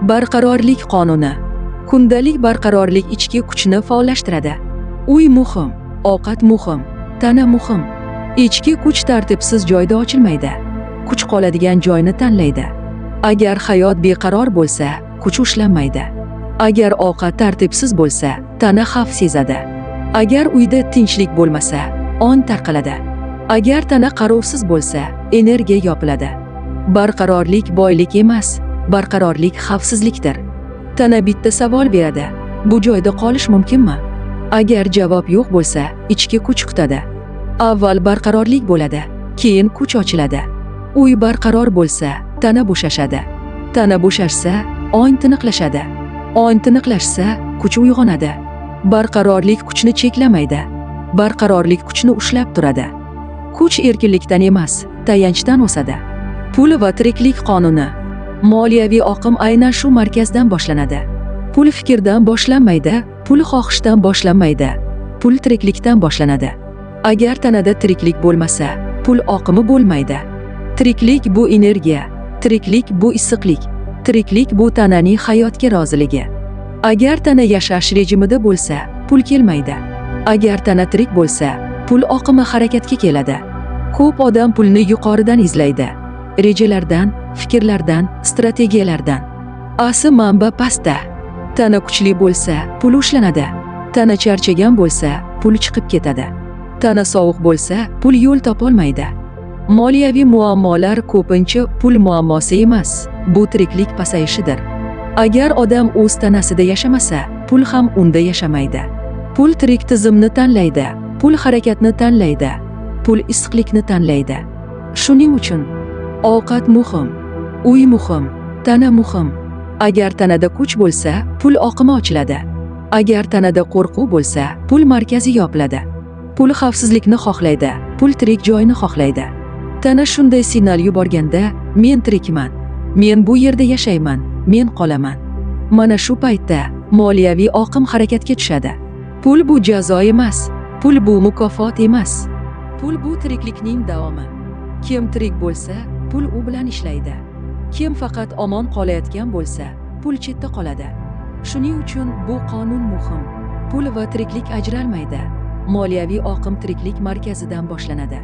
Barqarorlik qonuni. Kundalik barqarorlik ichki kuchni faollashtiradi. Uy muhim, ovqat muhim, tana muhim. Ichki kuch tartibsiz joyda ochilmaydi. Kuch qoladigan joyni tanlaydi. Agar hayot beqaror bo'lsa, kuch ushlanmaydi. Agar ovqat tartibsiz bo'lsa, tana xavf sezadi. Agar uyda tinchlik bo'lmasa, ong tarqaladi. Agar tana qarovsiz bo'lsa, energiya yopiladi. Barqarorlik boylik emas, barqarorlik xavfsizlikdir. Tana bitta savol beradi: bu joyda qolish mumkinmi? Agar javob yo'q bo'lsa, ichki kuch kutadi. Avval barqarorlik bo'ladi, keyin kuch ochiladi. Uy barqaror bo'lsa, tana bo'shashadi. Tana bo'shashsa, ong tiniqlashadi. Ong tiniqlashsa, kuch uyg'onadi. Barqarorlik kuchni cheklamaydi. Barqarorlik kuchni ushlab turadi. Kuch erkinlikdan emas, tayanchdan o'sadi. Pul va tiriklik qonuni. Moliyaviy oqim aynan shu markazdan boshlanadi. Pul fikrdan boshlanmaydi, pul xohishdan boshlanmaydi. Pul tiriklikdan boshlanadi. Agar tanada tiriklik bo'lmasa, pul oqimi bo'lmaydi. Tiriklik bu energiya, tiriklik bu issiqlik, tiriklik bu tananing hayotga roziligi. Agar tana yashash rejimida bo'lsa, pul kelmaydi. Agar tana tirik bo'lsa, pul oqimi harakatga keladi. Ko'p odam pulni yuqoridan izlaydi. Rejalardan, fikrlardan, strategiyalardan. Asli manba pastda. Tana kuchli bo'lsa, pul ushlanadi. Tana charchagan bo'lsa, pul chiqib ketadi. Tana sovuq bo'lsa, pul yo'l topolmaydi. Moliyaviy muammolar ko'pincha pul muammosi emas, bu tiriklik pasayishidir. Agar odam o'z tanasida yashamasa, pul ham unda yashamaydi. Pul tirik tizimni tanlaydi, pul harakatni tanlaydi, pul issiqlikni tanlaydi. Shuning uchun ovqat muhim, uy muhim, tana muhim. Agar tanada kuch bo'lsa, pul oqimi ochiladi. Agar tanada qo'rquv bo'lsa, pul markazi yopiladi. Pul xavfsizlikni xohlaydi, pul tirik joyni xohlaydi. Tana shunday signal yuborganda, men tirikman, men bu yerda yashayman, men qolaman. Mana shu paytda moliyaviy oqim harakatga tushadi. Pul bu jazo emas, pul bu mukofot emas. Pul bu tiriklikning davomi. Kim tirik bo'lsa, pul u bilan ishlaydi. Kim faqat omon qolayotgan bo'lsa, pul chetda qoladi. Shuning uchun bu qonun muhim. Pul va tiriklik ajralmaydi. Moliyaviy oqim tiriklik markazidan boshlanadi.